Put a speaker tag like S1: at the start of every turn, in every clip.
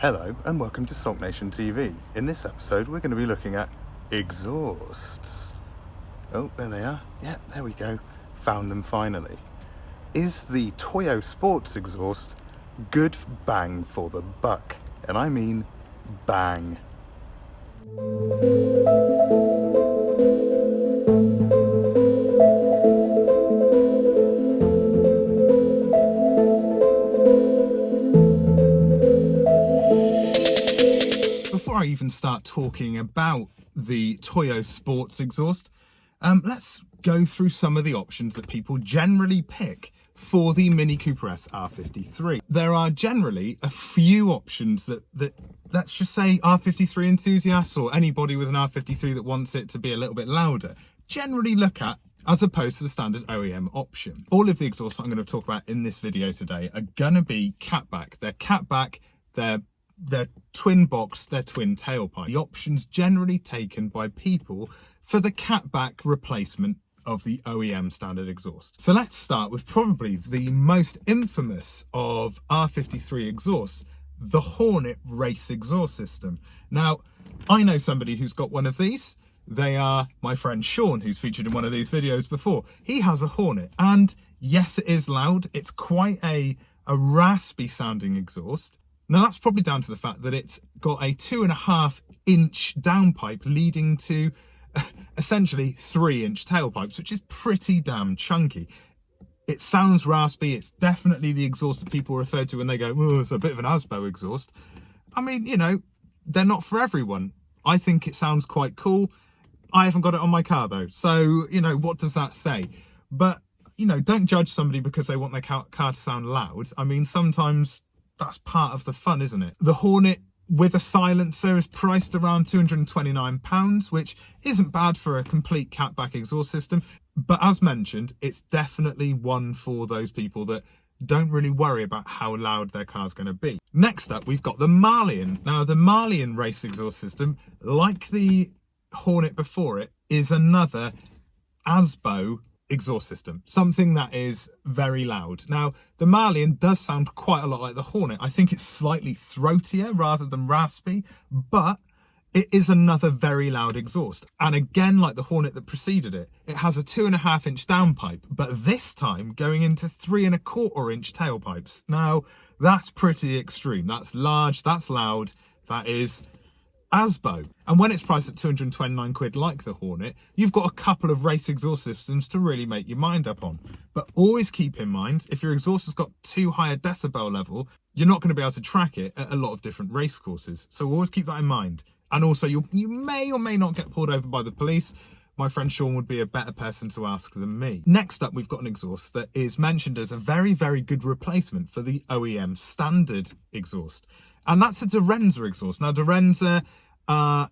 S1: Hello and welcome to SULKNATIONtv. In this episode we're going to be looking at exhausts. Oh, there they are. Yeah, there we go. Found them finally. Is the Toyo Sports exhaust good bang for the buck? And I mean bang. Before I even start talking about the Toyo Sports exhaust, let's go through some of the options that people generally pick for the Mini Cooper S R53. There are generally a few options that let's just say R53 enthusiasts or anybody with an R53 that wants it to be a little bit louder generally look at, as opposed to the standard OEM option. All of the exhausts I'm going to talk about in this video today are going to be catback. They're catback, they're twin box, they're twin tailpipe. The options generally taken by people for the catback replacement of the OEM standard exhaust. So let's start with probably the most infamous of R53 exhausts, the Hornet race exhaust system. Now, I know somebody who's got one of these. They are my friend Sean, who's featured in one of these videos before. He has a Hornet, and yes, it is loud. It's quite a raspy sounding exhaust. Now that's probably down to the fact that it's got a 2.5-inch downpipe leading to essentially 3-inch tailpipes, which is pretty damn chunky. It sounds raspy. It's definitely the exhaust that people refer to when they go, oh, it's a bit of an ASBO exhaust. I mean, you know, they're not for everyone. I think it sounds quite cool. I haven't got it on my car though. So, you know, what does that say? But, you know, don't judge somebody because they want their car to sound loud. I mean, sometimes that's part of the fun, isn't it? The Hornet with a silencer is priced around £229, which isn't bad for a complete catback exhaust system. But as mentioned, it's definitely one for those people that don't really worry about how loud their car's going to be. Next up, we've got the Malian. Now, the Malian race exhaust system, like the Hornet before it, is another ASBO exhaust system, something that is very loud. Now, the Malian does sound quite a lot like the Hornet. I think it's slightly throatier rather than raspy, but it is another very loud exhaust. And again, like the Hornet that preceded it, it has a 2.5-inch downpipe, but this time going into 3.25-inch tailpipes. Now, that's pretty extreme. That's large, that's loud, that is ASBO. And when it's priced at 229 quid like the Hornet, you've got a couple of race exhaust systems to really make your mind up on. But always keep in mind, if your exhaust has got too high a decibel level, you're not going to be able to track it at a lot of different race courses. So always keep that in mind. And also, you may or may not get pulled over by the police. My friend Sean would be a better person to ask than me. Next up, we've got an exhaust that is mentioned as a very, very good replacement for the OEM standard exhaust. And that's a Durenza exhaust. Now, Durenza are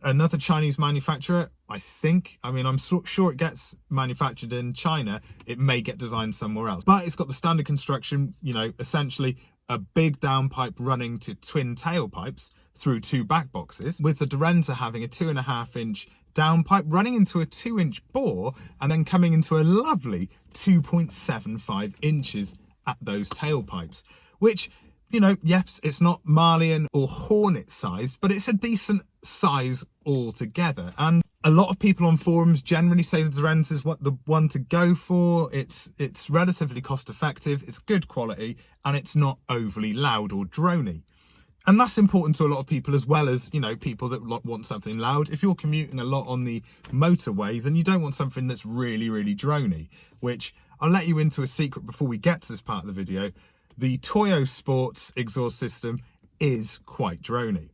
S1: another Chinese manufacturer, I think. I mean, I'm sure it gets manufactured in China. It may get designed somewhere else. But it's got the standard construction, you know, essentially a big downpipe running to twin tailpipes through two back boxes, with the Durenza having a 2.5-inch downpipe running into a 2-inch bore and then coming into a lovely 2.75 inches at those tailpipes, which, you know, yes, it's not Malian or Hornet size, but it's a decent size altogether. And a lot of people on forums generally say the Durenza is the one to go for. It's relatively cost effective, it's good quality, and it's not overly loud or drony. And that's important to a lot of people, as well as, you know, people that want something loud. If you're commuting a lot on the motorway, then you don't want something that's really, really drony, which I'll let you into a secret before we get to this part of the video. The Toyo Sports exhaust system is quite drony.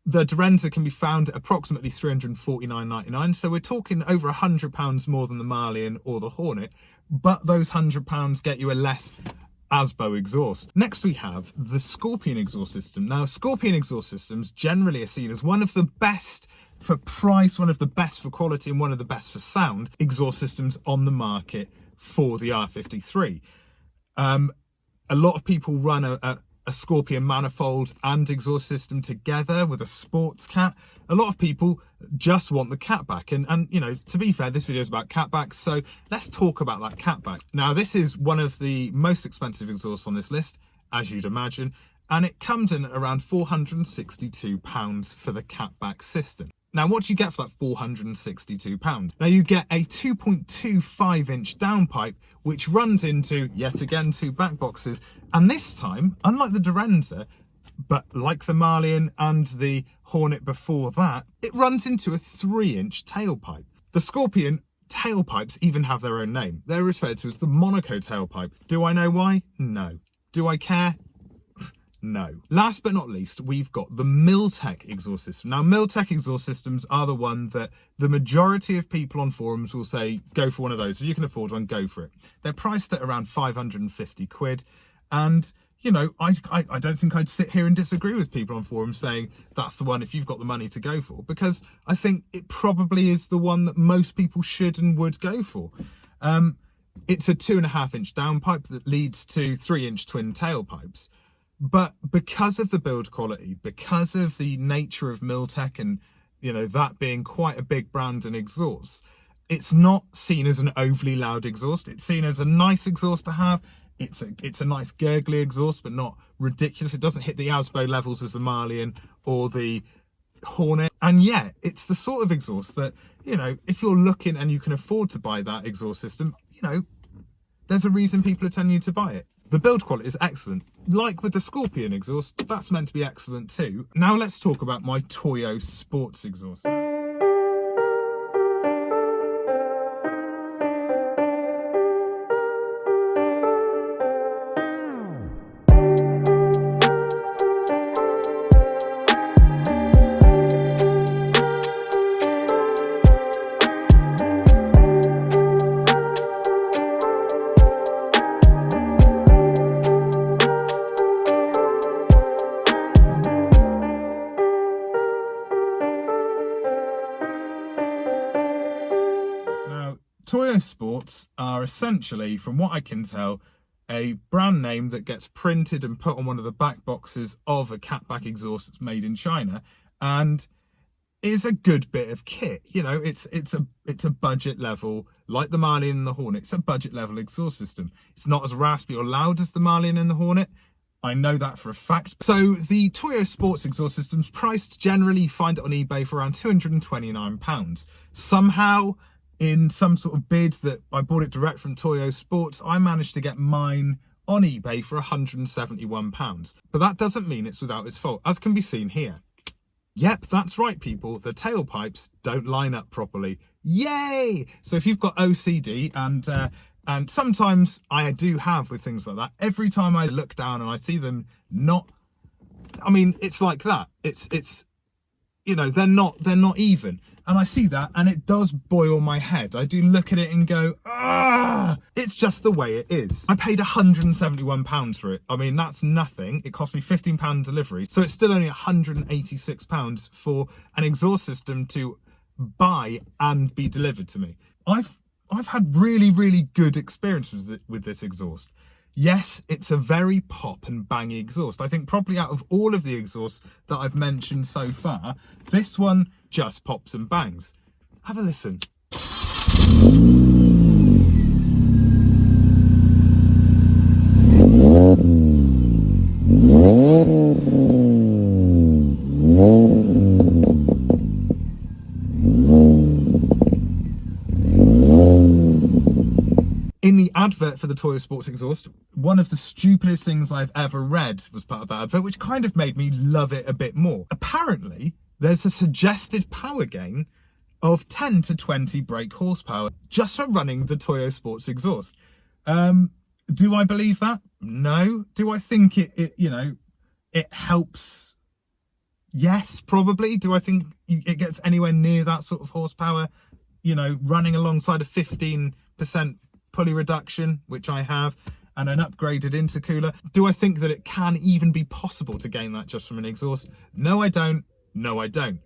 S1: The Durenza can be found at approximately £349.99, so we're talking over £100 more than the Malian or the Hornet, but those £100 get you a less ASBO exhaust. Next we have the Scorpion exhaust system. Now, Scorpion exhaust systems generally are seen as one of the best for price, one of the best for quality, and one of the best for sound exhaust systems on the market for the R53. A lot of people run a Scorpion manifold and exhaust system together with a sports cat. A lot of people just want the catback, and you know, to be fair, this video is about catbacks, so let's talk about that catback. Now, this is one of the most expensive exhausts on this list, as you'd imagine, and it comes in at around £462 for the catback system. Now, what do you get for that £462? Now, you get a 2.25-inch downpipe, which runs into, yet again, two back boxes. And this time, unlike the Durenza, but like the Malian and the Hornet before that, it runs into a 3-inch tailpipe. The Scorpion tailpipes even have their own name. They're referred to as the Monaco tailpipe. Do I know why? No. Do I care? No. Last but not least, we've got the Miltek exhaust system. Now, Miltek exhaust systems are the one that the majority of people on forums will say, go for one of those. If you can afford one, go for it. They're priced at around 550 quid. And, you know, I don't think I'd sit here and disagree with people on forums saying that's the one if you've got the money to go for, because I think it probably is the one that most people should and would go for. It's a 2.5-inch downpipe that leads to 3-inch twin tailpipes. But because of the build quality, because of the nature of Miltek and, you know, that being quite a big brand in exhaust, it's not seen as an overly loud exhaust. It's seen as a nice exhaust to have. It's a nice gurgly exhaust, but not ridiculous. It doesn't hit the Ausbo levels as the Malian or the Hornet. And yet, it's the sort of exhaust that, you know, if you're looking and you can afford to buy that exhaust system, you know, there's a reason people are telling you to buy it. The build quality is excellent. Like with the Scorpion exhaust, that's meant to be excellent too. Now let's talk about my Toyo Sports exhaust. Toyo Sports are essentially, from what I can tell, a brand name that gets printed and put on one of the back boxes of a catback exhaust that's made in China, and is a good bit of kit. You know, it's a budget level, like the Malian and the Hornet. It's a budget level exhaust system. It's not as raspy or loud as the Malian and the Hornet. I know that for a fact. So the Toyo Sports exhaust system's priced, generally you find it on eBay for around £229. Somehow, in some sort of bid that I bought it direct from Toyo Sports, I managed to get mine on eBay for £171. But that doesn't mean it's without its fault, as can be seen here. Yep, that's right, people. The tailpipes don't line up properly. Yay! So if you've got OCD, and sometimes I do have with things like that, every time I look down and I see them not, I mean, it's like that. It's you know, they're not even. And I see that and it does boil my head. I do look at it and go, ah, it's just the way it is. I paid £171 for it. I mean, that's nothing. It cost me £15 delivery. So it's still only £186 for an exhaust system to buy and be delivered to me. I've had really good experiences with this exhaust. Yes, it's a very pop and bangy exhaust. I think probably out of all of the exhausts that I've mentioned so far, this one just pops and bangs. Have a listen. In the advert for the Toyo Sports exhaust, one of the stupidest things I've ever read was part of that advert, which kind of made me love it a bit more. Apparently, there's a suggested power gain of 10 to 20 brake horsepower just for running the Toyo Sports exhaust. Do I believe that? No. Do I think it you know, it helps? Yes, probably. Do I think it gets anywhere near that sort of horsepower, you know, running alongside a 15% pulley reduction, which I have, and an upgraded intercooler? Do I think that it can even be possible to gain that just from an exhaust? No, I don't. No, I don't.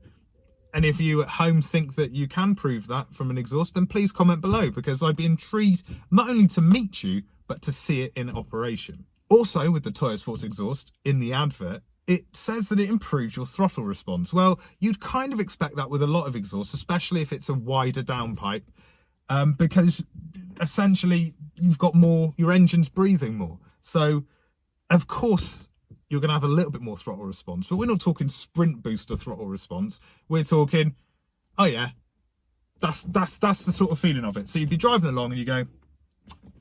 S1: And if you at home think that you can prove that from an exhaust, then please comment below, because I'd be intrigued not only to meet you, but to see it in operation. Also, with the Toyo Sports exhaust, in the advert, it says that it improves your throttle response. Well, you'd kind of expect that with a lot of exhausts, especially if it's a wider downpipe, because essentially you've got more, your engine's breathing more. So, of course, you're going to have a little bit more throttle response, but we're not talking sprint booster throttle response. We're talking, oh yeah, that's the sort of feeling of it. So you'd be driving along and you go,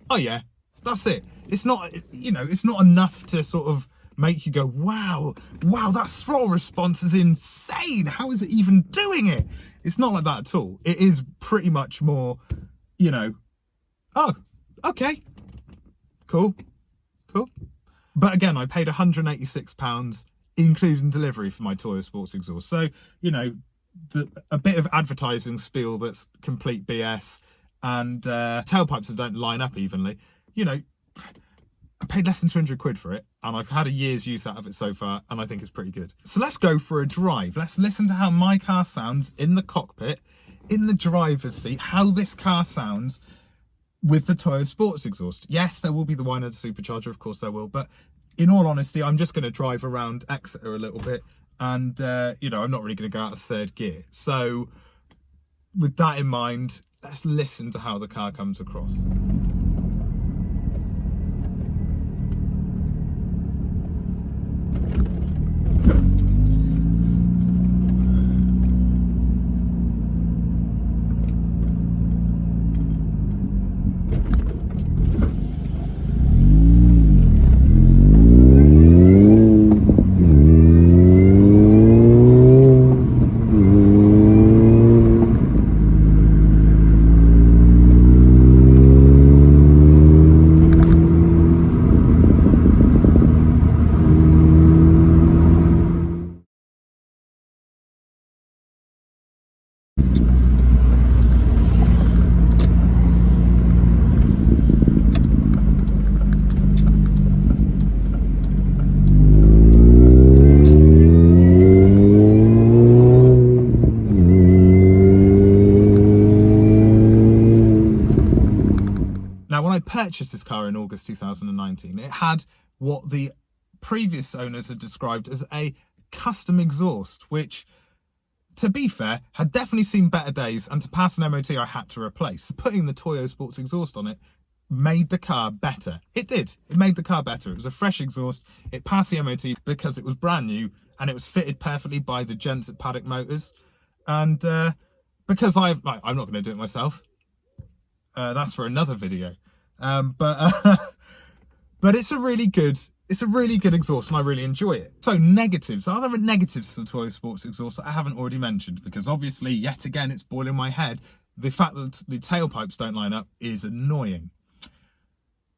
S1: oh yeah, that's it. It's not, you know, it's not enough to sort of make you go, wow, that throttle response is insane. How is it even doing it? It's not like that at all. It is pretty much more, you know, oh, okay, cool. But again, I paid £186, including delivery, for my Toyo Sports exhaust. So, you know, a bit of advertising spiel that's complete BS, and tailpipes that don't line up evenly. You know, I paid less than 200 quid for it, and I've had a year's use out of it so far, and I think it's pretty good. So let's go for a drive. Let's listen to how my car sounds in the cockpit, in the driver's seat, how this car sounds with the Toyo Sports exhaust. Yes, there will be the whine of the supercharger, of course there will, but in all honesty, I'm just going to drive around Exeter a little bit, and you know, I'm not really going to go out of third gear. So with that in mind, let's listen to how the car comes across. I purchased this car in August 2019, it had what the previous owners had described as a custom exhaust, which, to be fair, had definitely seen better days, and to pass an MOT I had to replace. Putting the Toyo Sports exhaust on it made the car better. It did. It made the car better. It was a fresh exhaust. It passed the MOT because it was brand new, and it was fitted perfectly by the gents at Paddock Motors. And because I'm not going to do it myself. That's for another video. But it's a really good exhaust, and I really enjoy it. So negatives. Are there negatives to the Toyo Sports exhaust that I haven't already mentioned? Because obviously, yet again, it's boiling my head. The fact that the tailpipes don't line up is annoying.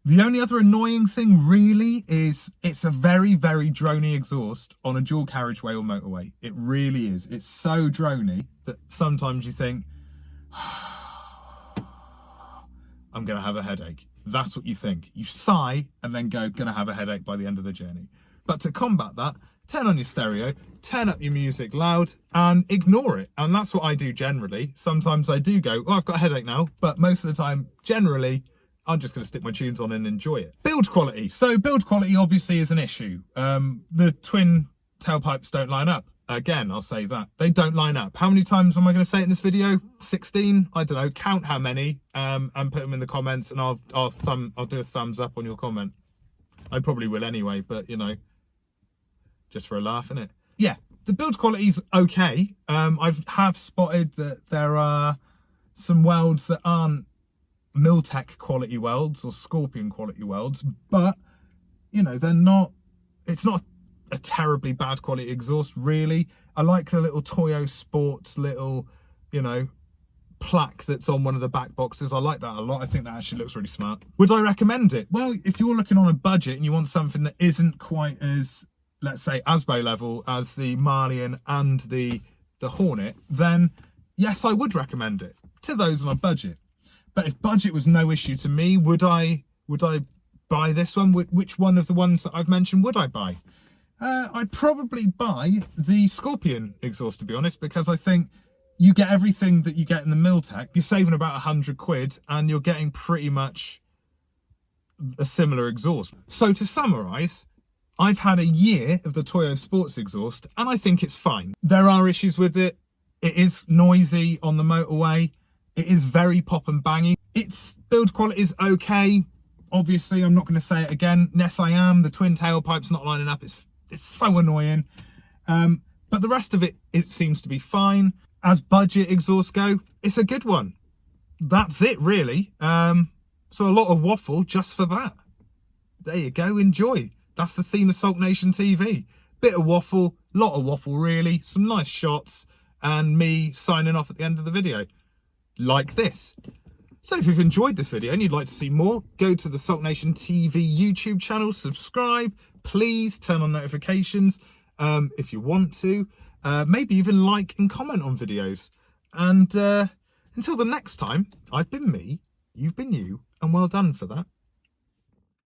S1: The only other annoying thing really is it's a very, very drony exhaust on a dual carriageway or motorway. It really is. It's so drony that sometimes you think, I'm going to have a headache. That's what you think. You sigh and then go, going to have a headache by the end of the journey. But to combat that, turn on your stereo, turn up your music loud, and ignore it. And that's what I do generally. Sometimes I do go, oh, I've got a headache now. But most of the time, generally, I'm just going to stick my tunes on and enjoy it. Build quality. So build quality obviously is an issue. The twin tailpipes don't line up. Again, I'll say that. They don't line up. How many times am I going to say it in this video? 16? I don't know. Count how many and put them in the comments, and I'll do a thumbs up on your comment. I probably will anyway, but, you know, just for a laugh, innit? Yeah, the build quality's okay. I have spotted that there are some welds that aren't Miltek quality welds or Scorpion quality welds, but, you know, they're not, it's not a terribly bad quality exhaust, really. I like the little Toyo Sports little, you know, plaque that's on one of the back boxes. I like that a lot. I think that actually looks really smart. Would I recommend it? Well, if you're looking on a budget and you want something that isn't quite as, let's say, ASBO level as the Malian and the Hornet, then yes, I would recommend it to those on a budget. But if budget was no issue to me, would I buy this one? Which one of the ones that I've mentioned would I buy? I'd probably buy the Scorpion exhaust, to be honest, because I think you get everything that you get in the Miltek. You're saving about 100 quid, and you're getting pretty much a similar exhaust. So to summarise, I've had a year of the Toyo Sports exhaust and I think it's fine. There are issues with it. It is noisy on the motorway. It is very pop and bangy. Its build quality is okay. Obviously, I'm not going to say it again. Yes, I am. The twin tailpipe's not lining up. It's so annoying. But the rest of it seems to be fine. As budget exhausts go, it's a good one. That's it, really. So a lot of waffle just for that. There you go. Enjoy. That's the theme of Sulk Nation TV. Bit of waffle, lot of waffle, really. Some nice shots, and me signing off at the end of the video. Like this. So if you've enjoyed this video and you'd like to see more, go to the Sulk Nation TV YouTube channel, subscribe, please turn on notifications if you want to, maybe even like and comment on videos. And until the next time, I've been me, you've been you, and well done for that.